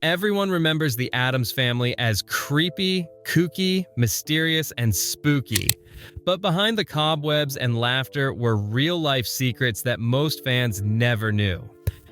Everyone remembers the Addams Family as creepy, kooky, mysterious, and spooky. But behind the cobwebs and laughter were real-life secrets that most fans never knew.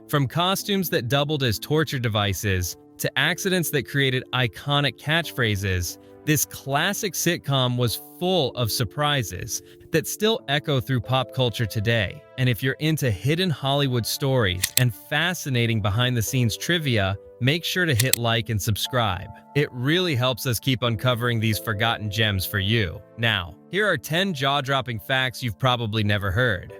From costumes that doubled as torture devices to accidents that created iconic catchphrases, this classic sitcom was full of surprises that still echo through pop culture today. And if you're into hidden Hollywood stories and fascinating behind-the-scenes trivia, make sure to hit like and subscribe. It really helps us keep uncovering these forgotten gems for you. Now, here are 10 jaw-dropping facts you've probably never heard.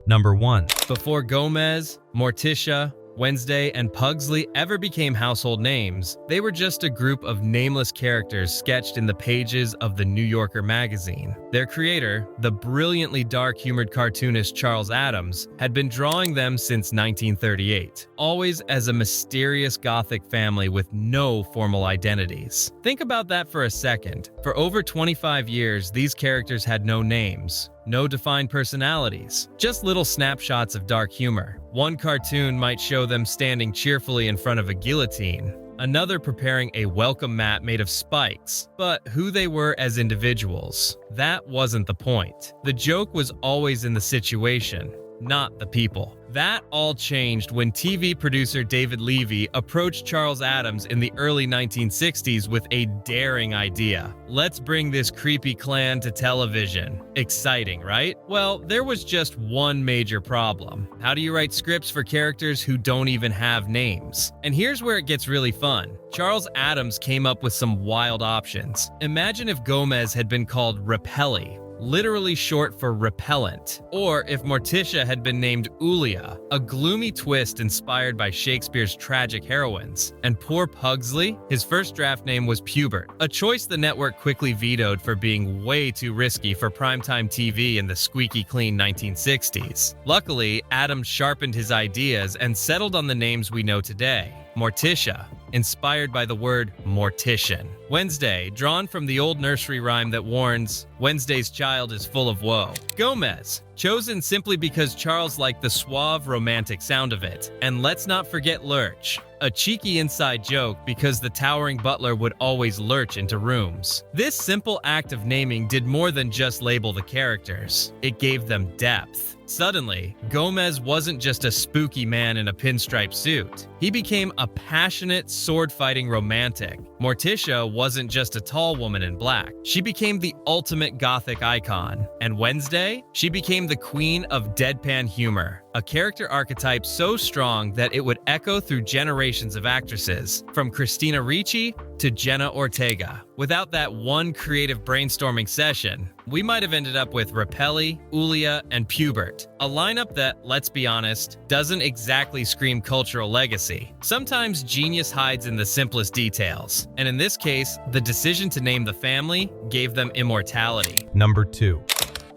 Number 1. Before Gomez, Morticia, Wednesday, and Pugsley ever became household names, they were just a group of nameless characters sketched in the pages of the New Yorker magazine. Their creator, the brilliantly dark-humored cartoonist Charles Addams, had been drawing them since 1938, always as a mysterious gothic family with no formal identities. Think about that for a second. For over 25 years, these characters had no names. No defined personalities, just little snapshots of dark humor. One cartoon might show them standing cheerfully in front of a guillotine, another preparing a welcome mat made of spikes. But who they were as individuals, that wasn't the point. The joke was always in the situation, not the people. That all changed when TV producer David Levy approached Charles Addams in the early 1960s with a daring idea. Let's bring this creepy clan to television. Exciting, right? Well, there was just one major problem. How do you write scripts for characters who don't even have names? And here's where it gets really fun. Charles Addams came up with some wild options. Imagine if Gomez had been called Repelli, literally short for repellent. Or if Morticia had been named Ulia, a gloomy twist inspired by Shakespeare's tragic heroines. And poor Pugsley, his first draft name was Pubert, a choice the network quickly vetoed for being way too risky for primetime TV in the squeaky clean 1960s. Luckily, Addams sharpened his ideas and settled on the names we know today. Morticia, inspired by the word mortician. Wednesday, drawn from the old nursery rhyme that warns, Wednesday's child is full of woe. Gomez, chosen simply because Charles liked the suave, romantic sound of it. And let's not forget Lurch, a cheeky inside joke because the towering butler would always lurch into rooms. This simple act of naming did more than just label the characters. It gave them depth. Suddenly, Gomez wasn't just a spooky man in a pinstripe suit. He became a passionate, sword-fighting romantic. Morticia wasn't just a tall woman in black. She became the ultimate gothic icon. And Wednesday, she became the queen of deadpan humor, a character archetype so strong that it would echo through generations of actresses, from Christina Ricci to Jenna Ortega. Without that one creative brainstorming session, we might have ended up with Repelli, Ulia, and Pubert, a lineup that, let's be honest, doesn't exactly scream cultural legacy. Sometimes genius hides in the simplest details, and in this case, the decision to name the family gave them immortality. Number 2.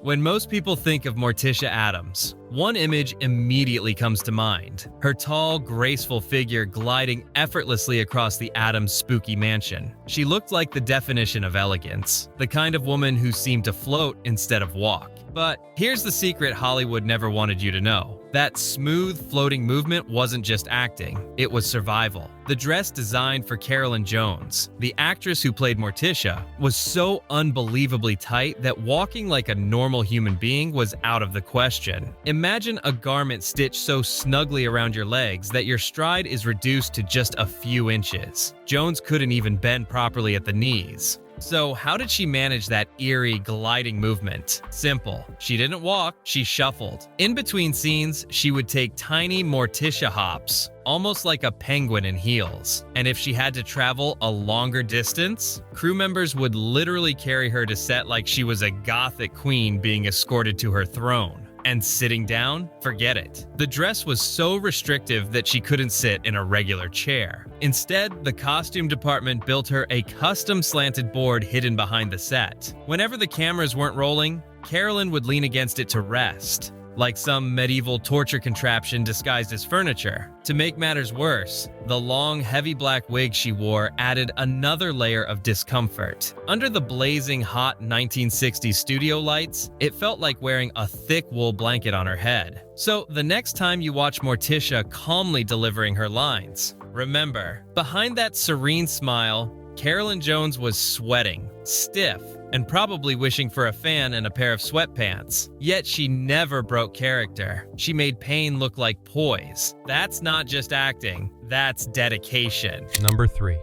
When most people think of Morticia Addams, one image immediately comes to mind. Her tall, graceful figure gliding effortlessly across the Addams spooky mansion. She looked like the definition of elegance, the kind of woman who seemed to float instead of walk. But here's the secret Hollywood never wanted you to know. That smooth, floating movement wasn't just acting, it was survival. The dress designed for Carolyn Jones, the actress who played Morticia, was so unbelievably tight that walking like a normal human being was out of the question. Imagine a garment stitched so snugly around your legs that your stride is reduced to just a few inches. Jones couldn't even bend properly at the knees. So how did she manage that eerie, gliding movement? Simple. She didn't walk, she shuffled. In between scenes, she would take tiny Morticia hops, almost like a penguin in heels. And if she had to travel a longer distance, crew members would literally carry her to set like she was a gothic queen being escorted to her throne. And sitting down? Forget it. The dress was so restrictive that she couldn't sit in a regular chair. Instead, the costume department built her a custom slanted board hidden behind the set. Whenever the cameras weren't rolling, Carolyn would lean against it to rest, like some medieval torture contraption disguised as furniture. To make matters worse, the long, heavy black wig she wore added another layer of discomfort. Under the blazing hot 1960s studio lights, it felt like wearing a thick wool blanket on her head. So the next time you watch Morticia calmly delivering her lines, Remember, behind that serene smile, Carolyn Jones was sweating, stiff, and probably wishing for a fan and a pair of sweatpants. Yet she never broke character. She made pain look like poise. That's not just acting, that's dedication. Number 3.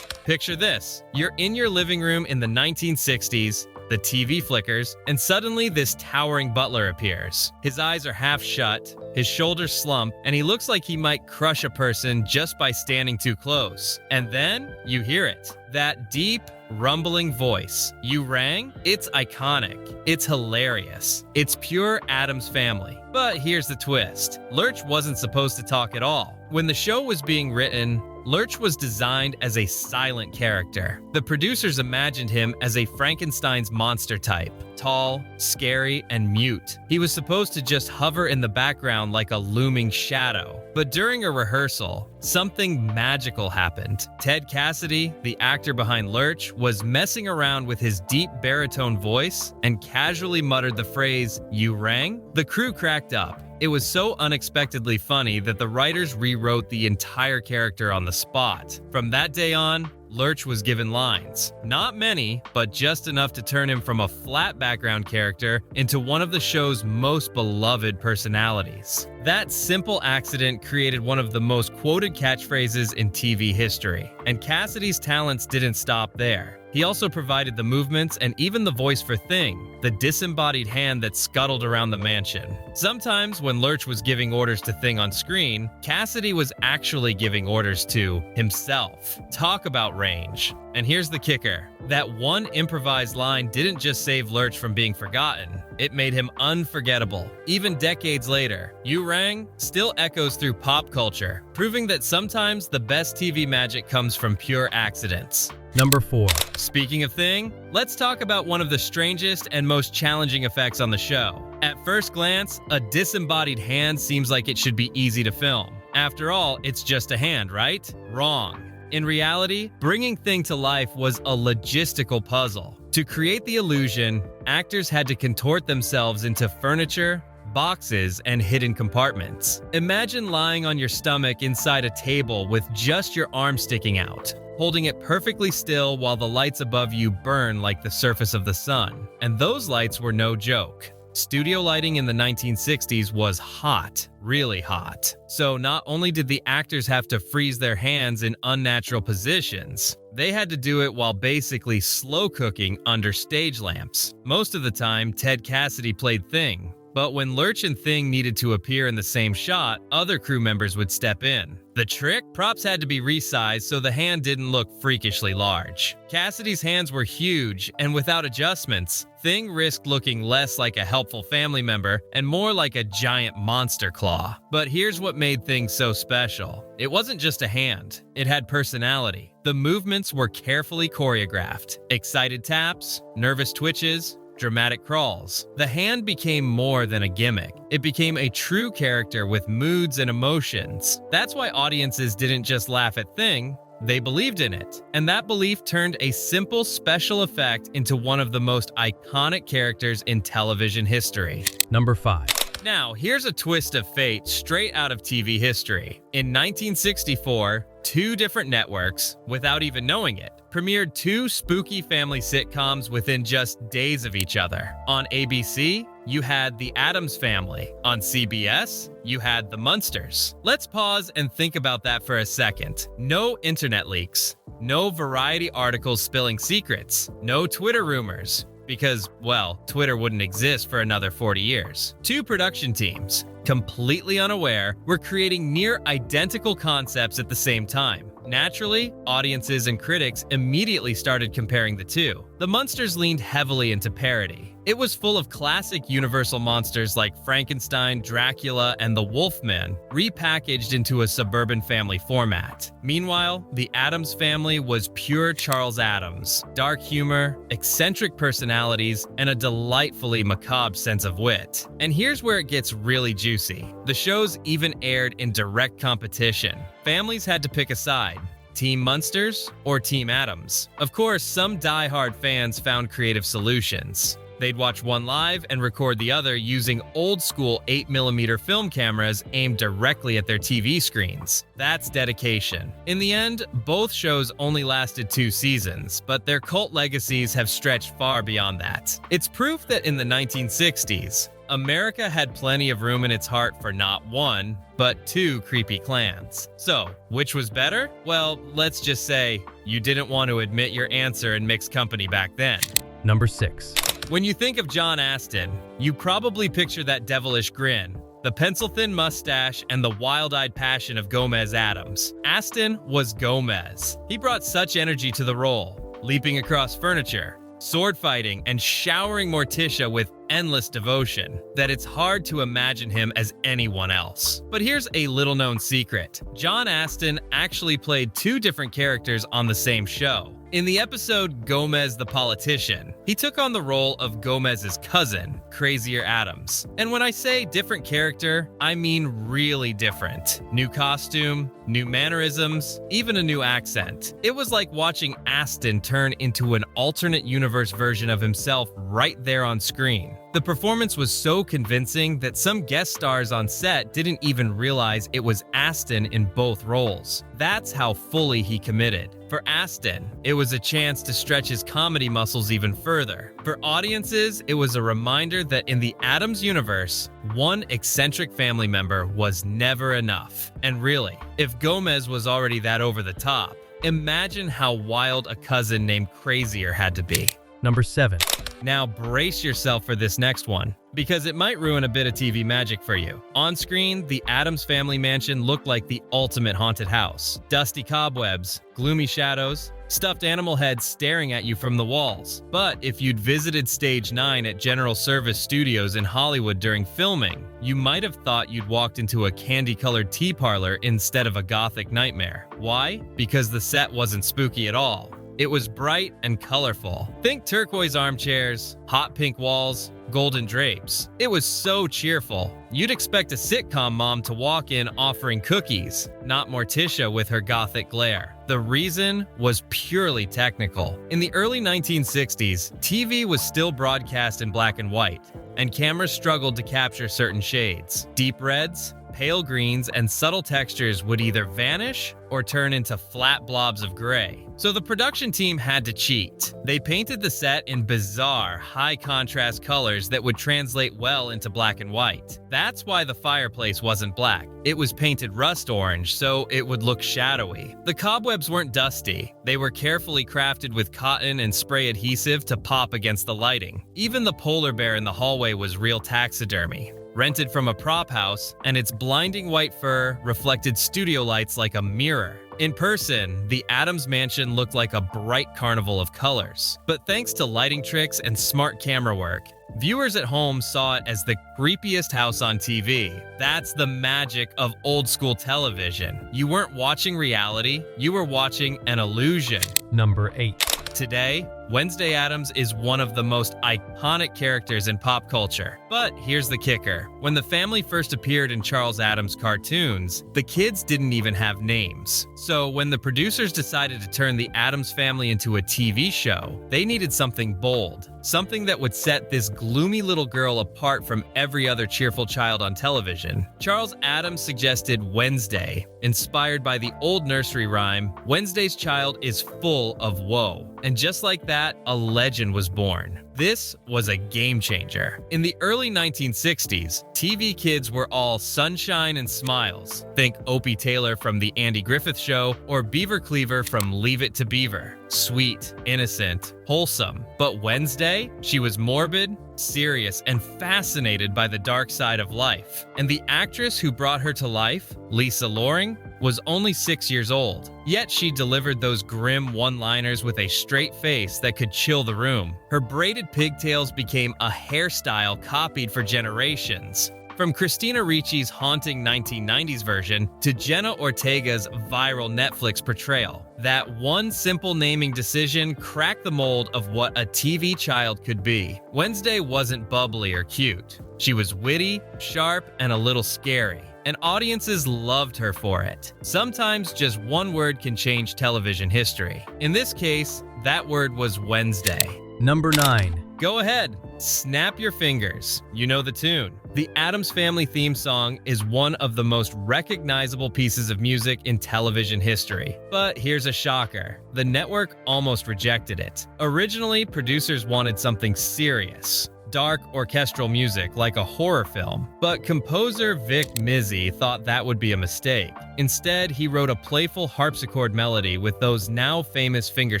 Picture this. You're in your living room in the 1960s, the TV flickers, and suddenly this towering butler appears. His eyes are half shut, his shoulders slump, and he looks like he might crush a person just by standing too close. And then you hear it. That deep, rumbling voice. You rang? It's iconic. It's hilarious. It's pure Addams Family. But here's the twist. Lurch wasn't supposed to talk at all. When the show was being written, Lurch was designed as a silent character. The producers imagined him as a Frankenstein's monster type, tall, scary, and mute. He was supposed to just hover in the background like a looming shadow. But during a rehearsal, something magical happened. Ted Cassidy, the actor behind Lurch, was messing around with his deep baritone voice and casually muttered the phrase, "You rang?" The crew cracked up. It was so unexpectedly funny that the writers rewrote the entire character on the spot. From that day on, Lurch was given lines. Not many, but just enough to turn him from a flat background character into one of the show's most beloved personalities. That simple accident created one of the most quoted catchphrases in TV history. And Cassidy's talents didn't stop there. He also provided the movements and even the voice for Thing, the disembodied hand that scuttled around the mansion. Sometimes when Lurch was giving orders to Thing on screen, Cassidy was actually giving orders to himself. Talk about range. And here's the kicker. That one improvised line didn't just save Lurch from being forgotten. It made him unforgettable. Even decades later, "You Rang" still echoes through pop culture, proving that sometimes the best TV magic comes from pure accidents. Number 4. Speaking of Thing, let's talk about one of the strangest and most challenging effects on the show. At first glance, a disembodied hand seems like it should be easy to film. After all, it's just a hand, right? Wrong. In reality, bringing Thing to life was a logistical puzzle. To create the illusion, actors had to contort themselves into furniture, boxes, and hidden compartments. Imagine lying on your stomach inside a table with just your arm sticking out, holding it perfectly still while the lights above you burn like the surface of the sun. And those lights were no joke. Studio lighting in the 1960s was hot, really hot. So not only did the actors have to freeze their hands in unnatural positions, they had to do it while basically slow cooking under stage lamps. Most of the time, Ted Cassidy played Thing. But when Lurch and Thing needed to appear in the same shot, other crew members would step in. The trick? Props had to be resized so the hand didn't look freakishly large. Cassidy's hands were huge, and without adjustments, Thing risked looking less like a helpful family member and more like a giant monster claw. But here's what made Thing so special. It wasn't just a hand. It had personality. The movements were carefully choreographed. Excited taps, nervous twitches, dramatic crawls. The hand became more than a gimmick. It became a true character with moods and emotions. That's why audiences didn't just laugh at Thing, they believed in it. And that belief turned a simple special effect into one of the most iconic characters in television history. Number 5. Now, here's a twist of fate straight out of TV history. In 1964, two different networks, without even knowing it, premiered two spooky family sitcoms within just days of each other. On ABC, you had The Addams Family. On CBS, you had The Munsters. Let's pause and think about that for a second. No internet leaks, no variety articles spilling secrets, no Twitter rumors. Because, well, Twitter wouldn't exist for another 40 years. Two production teams, completely unaware, were creating near identical concepts at the same time. Naturally, audiences and critics immediately started comparing the two. The Munsters leaned heavily into parody. It was full of classic Universal monsters like Frankenstein, Dracula, and the Wolfman, repackaged into a suburban family format. Meanwhile, The Addams Family was pure Charles Addams. Dark humor, eccentric personalities, and a delightfully macabre sense of wit. And here's where it gets really juicy. The shows even aired in direct competition. Families had to pick a side. Team Munsters or Team Addams? Of course, some die-hard fans found creative solutions. They'd watch one live and record the other using old-school 8mm film cameras aimed directly at their TV screens. That's dedication. In the end, both shows only lasted 2 seasons, but their cult legacies have stretched far beyond that. It's proof that in the 1960s, America had plenty of room in its heart for not one, but 2 creepy clans. So, which was better? Well, let's just say you didn't want to admit your answer in mixed company back then. Number 6. When you think of John Astin, you probably picture that devilish grin, the pencil-thin mustache, and the wild-eyed passion of Gomez Addams. Astin was Gomez. He brought such energy to the role, leaping across furniture, sword fighting, and showering Morticia with endless devotion, that it's hard to imagine him as anyone else. But here's a little-known secret. John Astin actually played 2 different characters on the same show. In the episode Gomez the Politician, he took on the role of Gomez's cousin, Crazier Addams. And when I say different character, I mean really different. New costume, new mannerisms, even a new accent. It was like watching Astin turn into an alternate universe version of himself right there on screen. The performance was so convincing that some guest stars on set didn't even realize it was Astin in both roles. That's how fully he committed. For Astin, it was a chance to stretch his comedy muscles even further. For audiences, it was a reminder that in the Addams universe, one eccentric family member was never enough. And really, if Gomez was already that over the top, imagine how wild a cousin named Crazier had to be. Number 7. Now brace yourself for this next one, because it might ruin a bit of TV magic for you. On screen, the Addams Family mansion looked like the ultimate haunted house. Dusty cobwebs, gloomy shadows, stuffed animal heads staring at you from the walls. But if you'd visited Stage 9 at General Service Studios in Hollywood during filming, you might have thought you'd walked into a candy-colored tea parlor instead of a gothic nightmare. Why? Because the set wasn't spooky at all. It was bright and colorful. Think turquoise armchairs, hot pink walls, golden drapes. It was so cheerful. You'd expect a sitcom mom to walk in offering cookies, not Morticia with her gothic glare. The reason was purely technical. In the early 1960s, TV was still broadcast in black and white, and cameras struggled to capture certain shades. Deep reds, pale greens, and subtle textures would either vanish or turn into flat blobs of gray. So the production team had to cheat. They painted the set in bizarre, high-contrast colors that would translate well into black and white. That's why the fireplace wasn't black. It was painted rust orange, so it would look shadowy. The cobwebs weren't dusty. They were carefully crafted with cotton and spray adhesive to pop against the lighting. Even the polar bear in the hallway was real taxidermy, rented from a prop house, and its blinding white fur reflected studio lights like a mirror. In person, the Addams mansion looked like a bright carnival of colors. But thanks to lighting tricks and smart camera work, viewers at home saw it as the creepiest house on TV. That's the magic of old-school television. You weren't watching reality, you were watching an illusion. Number 8. Today, Wednesday Addams is one of the most iconic characters in pop culture. But here's the kicker. When the family first appeared in Charles Addams cartoons, the kids didn't even have names. So when the producers decided to turn the Addams Family into a TV show, they needed something bold, something that would set this gloomy little girl apart from every other cheerful child on television. Charles Addams suggested Wednesday, inspired by the old nursery rhyme, "Wednesday's child is full of woe." And just like that, a legend was born. This was a game changer. In the early 1960s, TV kids were all sunshine and smiles. Think Opie Taylor from The Andy Griffith Show or Beaver Cleaver from Leave It to Beaver. Sweet, innocent, wholesome. But Wednesday, she was morbid, serious, and fascinated by the dark side of life. And the actress who brought her to life, Lisa Loring, was only 6 years old. Yet she delivered those grim one-liners with a straight face that could chill the room. Her braided pigtails became a hairstyle copied for generations. From Christina Ricci's haunting 1990s version to Jenna Ortega's viral Netflix portrayal, that one simple naming decision cracked the mold of what a TV child could be. Wednesday wasn't bubbly or cute. She was witty, sharp, and a little scary. And audiences loved her for it. Sometimes just one word can change television history. In this case, that word was Wednesday. Number 9. Go ahead, snap your fingers. You know the tune. The Addams Family theme song is one of the most recognizable pieces of music in television history. But here's a shocker. The network almost rejected it. Originally, producers wanted something serious. Dark orchestral music like a horror film, but composer Vic Mizzy thought that would be a mistake. Instead, he wrote a playful harpsichord melody with those now famous finger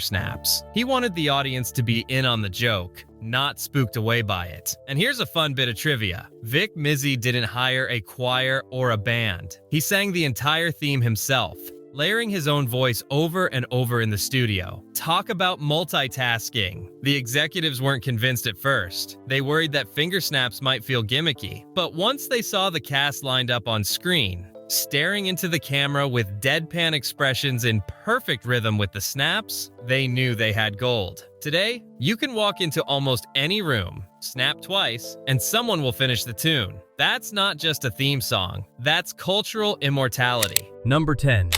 snaps. He wanted the audience to be in on the joke, not spooked away by it. And here's a fun bit of trivia. Vic Mizzy didn't hire a choir or a band. He sang the entire theme himself, layering his own voice over and over in the studio. Talk about multitasking. The executives weren't convinced at first. They worried that finger snaps might feel gimmicky. But once they saw the cast lined up on screen, staring into the camera with deadpan expressions in perfect rhythm with the snaps, they knew they had gold. Today, you can walk into almost any room, snap twice, and someone will finish the tune. That's not just a theme song. That's cultural immortality. Number 10.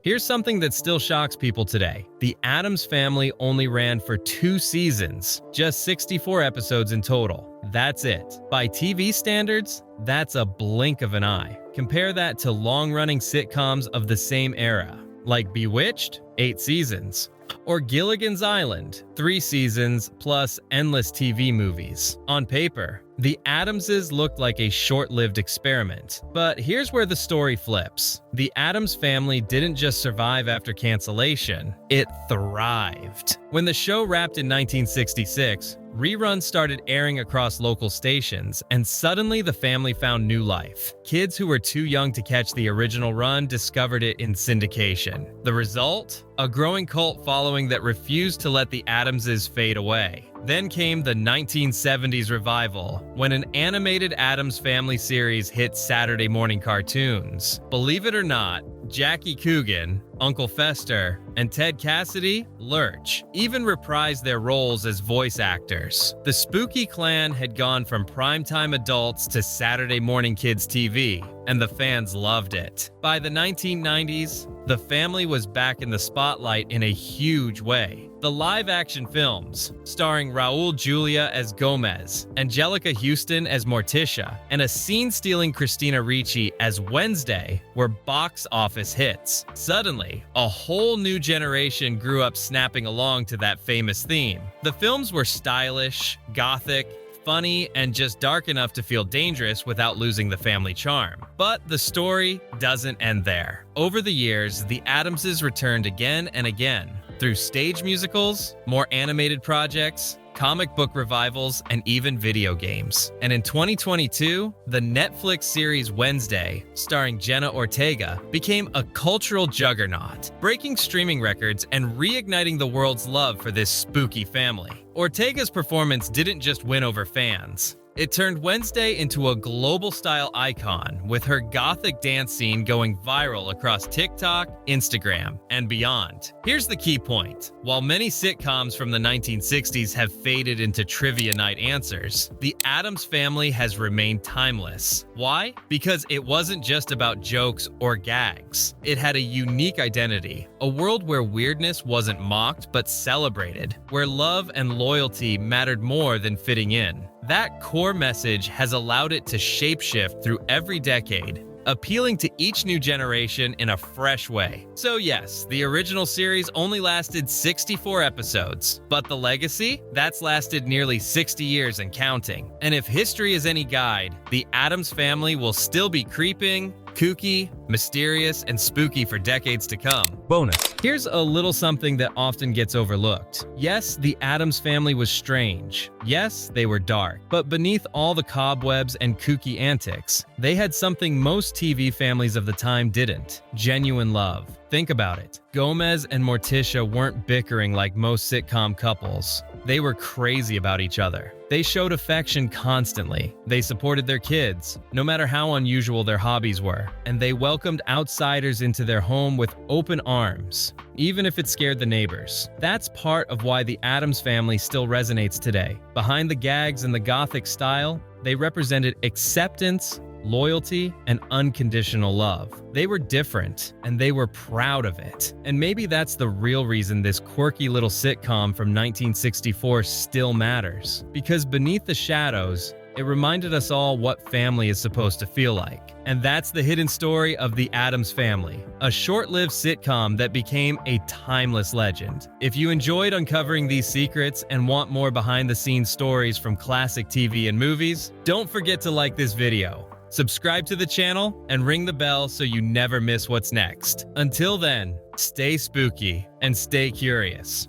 Here's something that still shocks people today. The Addams Family only ran for 2 seasons, just 64 episodes in total. That's it. By TV standards, that's a blink of an eye. Compare that to long-running sitcoms of the same era, like Bewitched, 8 seasons, or Gilligan's Island, 3 seasons plus endless TV movies. On paper, the Addamses looked like a short-lived experiment. But here's where the story flips. The Addams Family didn't just survive after cancellation, it thrived. When the show wrapped in 1966, reruns started airing across local stations, and suddenly the family found new life. Kids who were too young to catch the original run discovered it in syndication. The result? A growing cult following that refused to let the Addamses fade away. Then came the 1970s revival, when an animated Addams Family series hit Saturday morning cartoons. Believe it or not, Jackie Coogan, Uncle Fester, and Ted Cassidy, Lurch, even reprised their roles as voice actors. The Spooky Clan had gone from primetime adults to Saturday morning kids TV, and the fans loved it. By the 1990s, the family was back in the spotlight in a huge way. The live-action films, starring Raul Julia as Gomez, Angelica Houston as Morticia, and a scene-stealing Christina Ricci as Wednesday, were box office hits. Suddenly, a whole new generation grew up snapping along to that famous theme. The films were stylish, gothic, funny, and just dark enough to feel dangerous without losing the family charm. But the story doesn't end there. Over the years, the Addamses returned again and again through stage musicals, more animated projects, comic book revivals, and even video games. And in 2022, the Netflix series Wednesday, starring Jenna Ortega, became a cultural juggernaut, breaking streaming records and reigniting the world's love for this spooky family. Ortega's performance didn't just win over fans. It turned Wednesday into a global-style icon, with her gothic dance scene going viral across TikTok, Instagram, and beyond. Here's the key point. While many sitcoms from the 1960s have faded into trivia night answers, the Addams Family has remained timeless. Why? Because it wasn't just about jokes or gags. It had a unique identity, a world where weirdness wasn't mocked but celebrated, where love and loyalty mattered more than fitting in. That core message has allowed it to shapeshift through every decade, appealing to each new generation in a fresh way. So yes, the original series only lasted 64 episodes, but the legacy? That's lasted nearly 60 years and counting. And if history is any guide, the Addams Family will still be creeping, kooky, mysterious, and spooky for decades to come. Bonus. Here's a little something that often gets overlooked. Yes, the Addams Family was strange. Yes, they were dark. But beneath all the cobwebs and kooky antics, they had something most TV families of the time didn't: genuine love. Think about it. Gomez and Morticia weren't bickering like most sitcom couples. They were crazy about each other. They showed affection constantly. They supported their kids, no matter how unusual their hobbies were. And they welcomed outsiders into their home with open arms, even if it scared the neighbors. That's part of why the Addams Family still resonates today. Behind the gags and the gothic style, they represented acceptance, loyalty, and unconditional love. They were different, and they were proud of it. And maybe that's the real reason this quirky little sitcom from 1964 still matters. Because beneath the shadows, it reminded us all what family is supposed to feel like. And that's the hidden story of The Addams Family, a short-lived sitcom that became a timeless legend. If you enjoyed uncovering these secrets and want more behind-the-scenes stories from classic TV and movies, don't forget to like this video, subscribe to the channel, and ring the bell so you never miss what's next. Until then, stay spooky and stay curious.